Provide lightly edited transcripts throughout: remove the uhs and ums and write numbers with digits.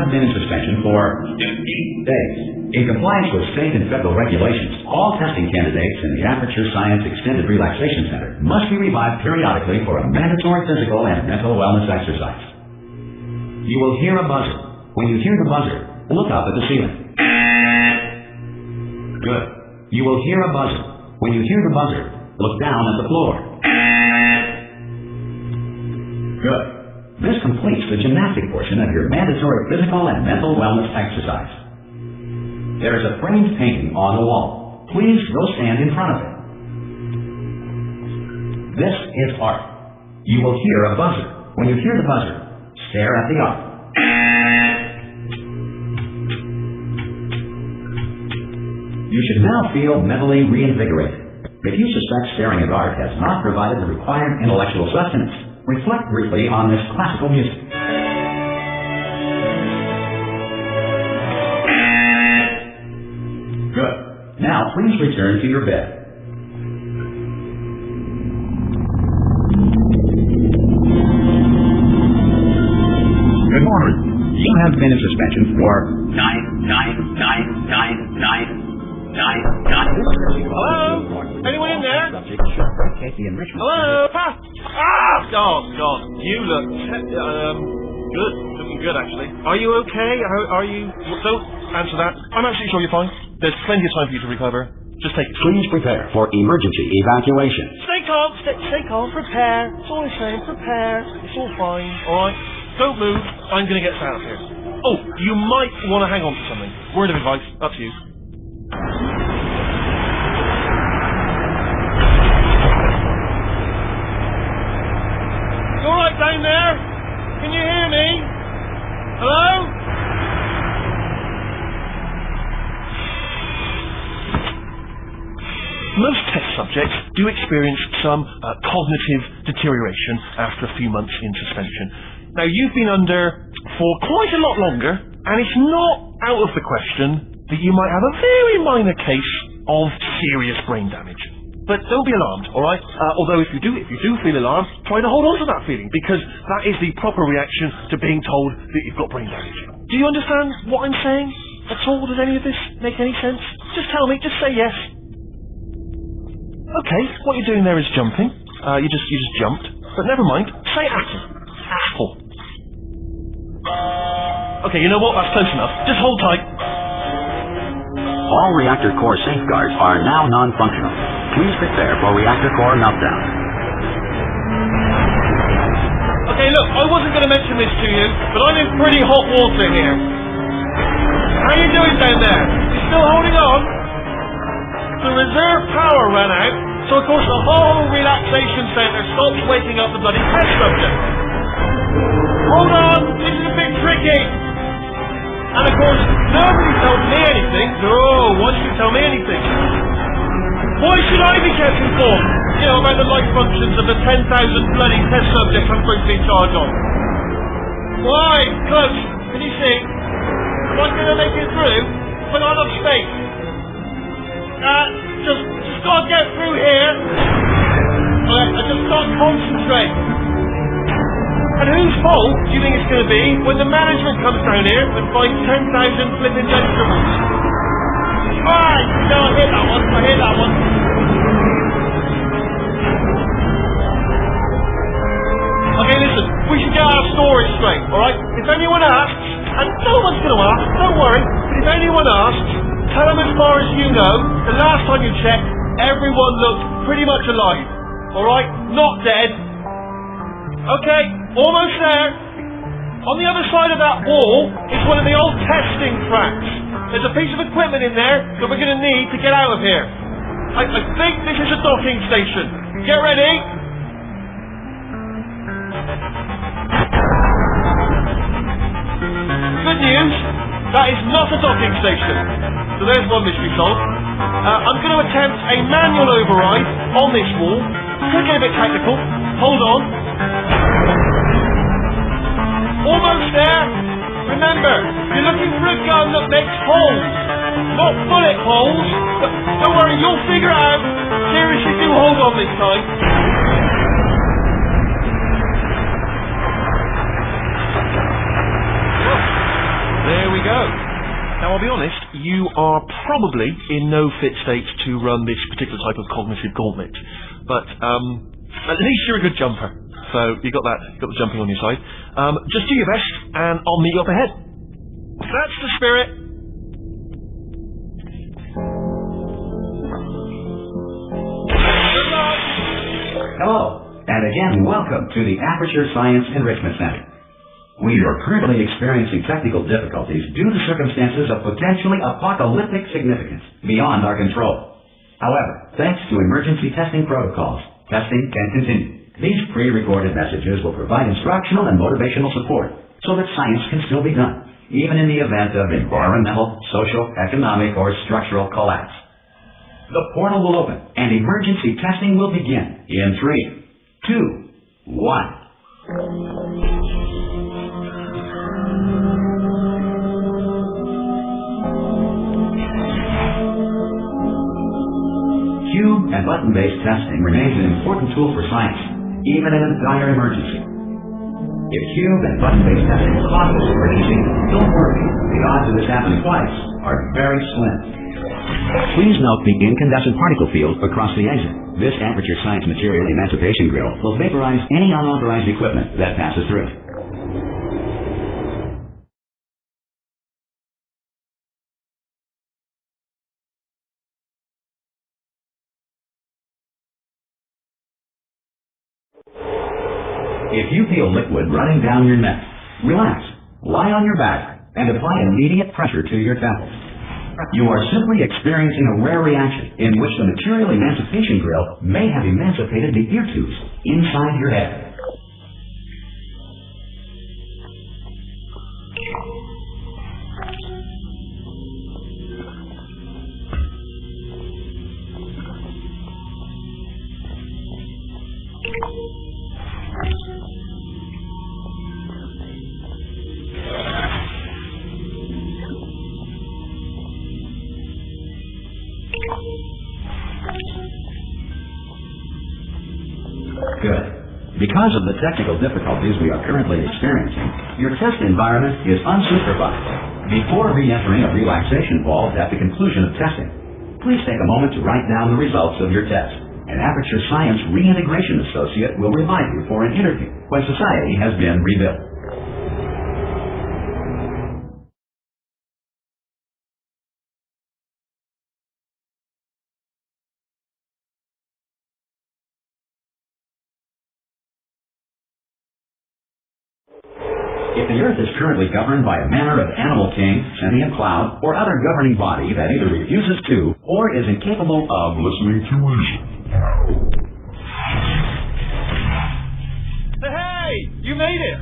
have been in suspension for 8 days. In compliance with state and federal regulations, all testing candidates in the Aperture Science Extended Relaxation Center must be revived periodically for a mandatory physical and mental wellness exercise. You will hear a buzzer. When you hear the buzzer, look up at the ceiling. Good. You will hear a buzzer. When you hear the buzzer, look down at the floor. Good. This completes the gymnastic portion of your mandatory physical and mental wellness exercise. There is a framed painting on the wall. Please go stand in front of it. This is art. You will hear a buzzer. When you hear the buzzer, stare at the art. You should now feel mentally reinvigorated. If you suspect staring at art has not provided the required intellectual sustenance, reflect briefly on this classical music. Good. Now please return to your bed. Good morning. You have been in suspension for 9. Hello? Anyone in there? Hello? Ah! Oh, God. You look... good. Looking good, actually. Are you okay? Are you... Don't answer that. I'm absolutely sure you're fine. There's plenty of time for you to recover. Just take it. Please prepare for emergency evacuation. Stay calm. Stay calm. Prepare. It's all I'm saying. Prepare. It's all fine. All right? Don't move. I'm going to get us out of here. Oh, you might want to hang on to something. Word of advice. Up to you. Alright down there? Can you hear me? Hello? Most test subjects do experience some cognitive deterioration after a few months in suspension. Now, you've been under for quite a lot longer, and it's not out of the question that you might have a very minor case of serious brain damage. But don't be alarmed, alright? Although if you do feel alarmed, try to hold on to that feeling, because that is the proper reaction to being told that you've got brain damage. Do you understand what I'm saying at all? Does any of this make any sense? Just tell me, just say yes. Okay, what you're doing there is jumping. You just jumped. But never mind, say apple. Apple. Okay, you know what? That's close enough. Just hold tight. All reactor core safeguards are now non-functional. Please prepare for reactor core meltdown. Okay, look, I wasn't going to mention this to you, but I'm in pretty hot water here. How you doing down there? You still holding on? The reserve power ran out, so of course the whole relaxation centre stopped waking up the bloody test subject. Hold on, this is a bit tricky. And of course, nobody told me anything. No, why should you tell me anything? Why should I be kept informed? You know, about the life functions of the 10,000 bloody test subjects I'm supposed to be in charge of. Why? Close. Can you see? Am I going to make it through? But not enough space. Just gotta get through here. Alright, I just can't concentrate. And whose fault do you think it's going to be when the management comes down here and finds 10,000 flipping vegetables? Alright, no, I hear that one. Okay, listen, we should get our story straight, alright? If anyone asks, and no one's going to ask, don't worry, but if anyone asks, tell them as far as you know, the last time you checked, everyone looked pretty much alive, alright? Not dead. Okay, almost there. On the other side of that wall is one of the old testing tracks. There's a piece of equipment in there that we're going to need to get out of here. I think this is a docking station. Get ready. Good news, that is not a docking station. So there's one mystery solved. I'm going to attempt a manual override on this wall. Could get a bit technical. Hold on. Almost there. Remember, you're looking for a gun that makes holes. Not bullet holes. But don't worry, you'll figure it out. Seriously, do hold on this time. honest, you are probably in no fit state to run this particular type of cognitive gauntlet. But at least you're a good jumper. So you got the jumping on your side. Just do your best, and I'll meet you up ahead. That's the spirit. Good luck. Hello, and again, welcome to the Aperture Science Enrichment Center. We are currently experiencing technical difficulties due to circumstances of potentially apocalyptic significance beyond our control. However, thanks to emergency testing protocols, testing can continue. These pre-recorded messages will provide instructional and motivational support so that science can still be done, even in the event of environmental, social, economic, or structural collapse. The portal will open, and emergency testing will begin in 3, 2, 1. Cube and button-based testing remains an important tool for science, even in a dire emergency. If cube and button-based testing causes an emergency, don't worry. The odds of this happening twice are very slim. Please note the incandescent particle field across the exit. This Aperture Science Material Emancipation Grill will vaporize any unauthorized equipment that passes through. If you feel liquid running down your neck, relax, lie on your back, and apply immediate pressure to your temples. You are simply experiencing a rare reaction in which the Material Emancipation Grill may have emancipated the ear tubes inside your head. Good. Because of the technical difficulties we are currently experiencing, your test environment is unsupervised. Before re-entering a relaxation vault at the conclusion of testing, please take a moment to write down the results of your test. An Aperture Science Reintegration Associate will revive you for an interview when society has been rebuilt. If the Earth is currently governed by a manner of animal king, sentient cloud, or other governing body that either refuses to or is incapable of listening to reason. Hey! You made it!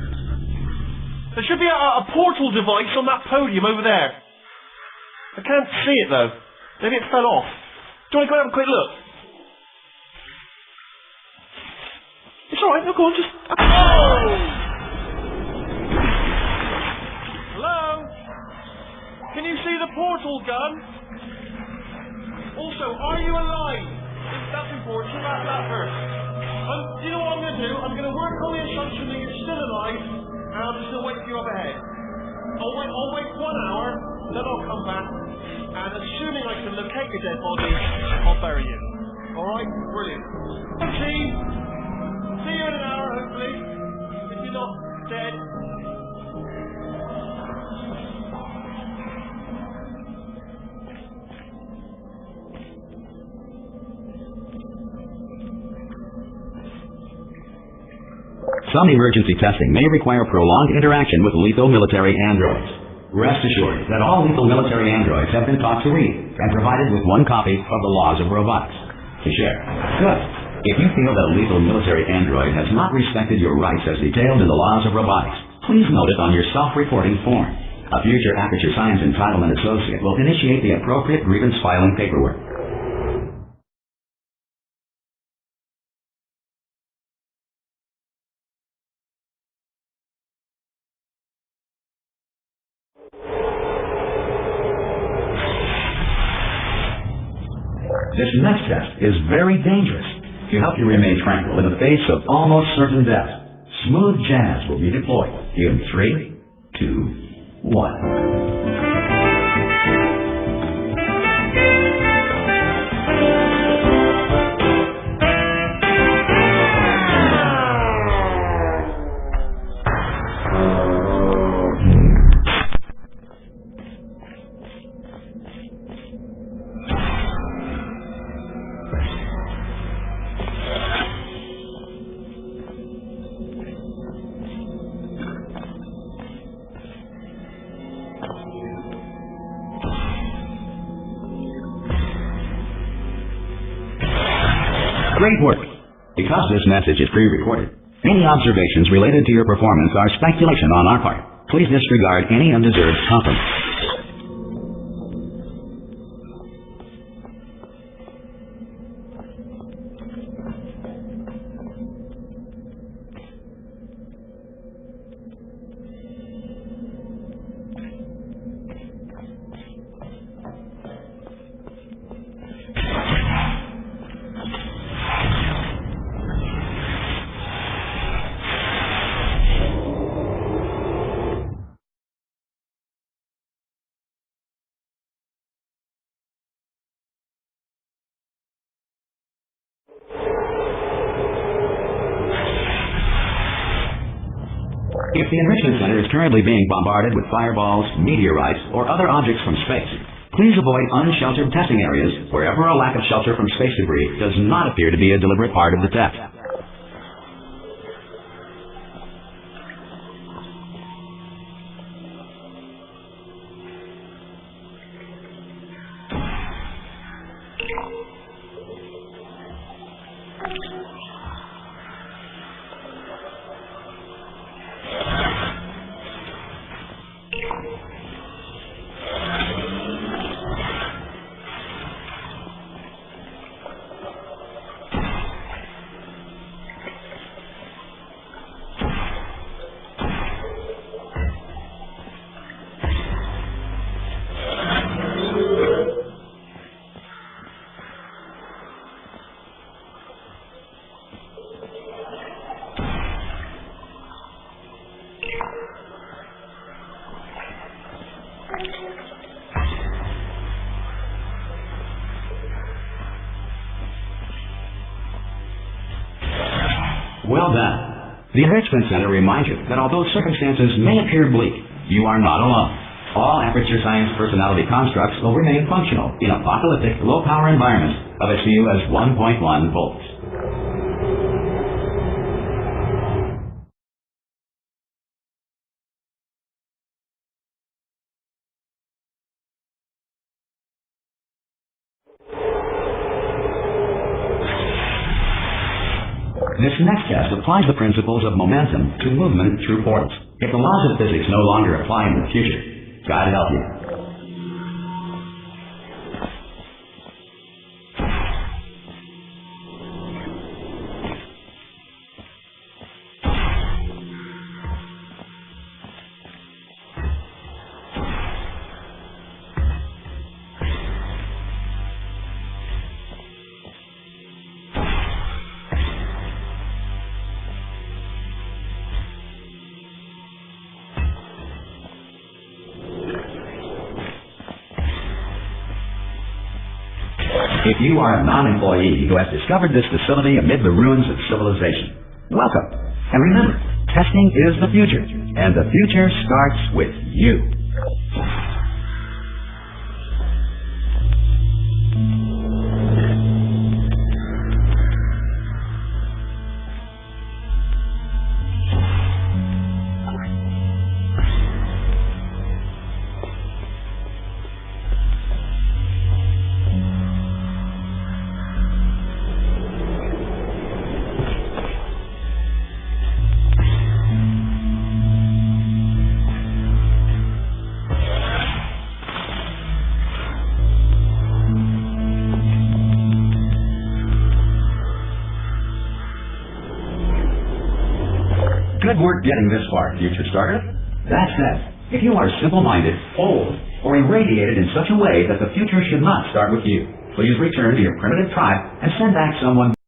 There should be a portal device on that podium over there. I can't see it though. Maybe it fell off. Do you want to go and have a quick look? It's alright, no, go on, just... Oh! Can you see the portal gun? Also, are you alive? That's important. About that first. You know what I'm going to do? I'm going to work on the assumption that you're still alive, and I'm just going to wait for you up ahead. I'll wait 1 hour, then I'll come back, and assuming I can locate your dead body, I'll bury you. Alright? Brilliant. See you in an hour, hopefully. If you're not dead. Some emergency testing may require prolonged interaction with lethal military androids. Rest assured that all lethal military androids have been taught to read and provided with 1 copy of the laws of robotics to share. Good. If you feel that a lethal military android has not respected your rights as detailed in the laws of robotics, please note it on your self-reporting form. A future Aperture Science Entitlement Associate will initiate the appropriate grievance filing paperwork. This next test is very dangerous. To help you remain tranquil in the face of almost certain death, smooth jazz will be deployed in 3, 2, 1. Great work! Because this message is pre-recorded, any observations related to your performance are speculation on our part. Please disregard any undeserved compliments. If the enrichment center is currently being bombarded with fireballs, meteorites, or other objects from space, please avoid unsheltered testing areas wherever a lack of shelter from space debris does not appear to be a deliberate part of the test. Well done. The Enrichment Center reminds you that although circumstances may appear bleak, you are not alone. All Aperture Science personality constructs will remain functional in apocalyptic, low-power environments of as few as 1.1 volts. This next test applies the principles of momentum to movement through portals. If the laws of physics no longer apply in the future, God help you. If you are a non-employee who has discovered this facility amid the ruins of civilization, welcome. And remember, testing is the future, and the future starts with you. Good work getting this far, future starter. That said, if you are simple-minded, old, or irradiated in such a way that the future should not start with you, please return to your primitive tribe and send back someone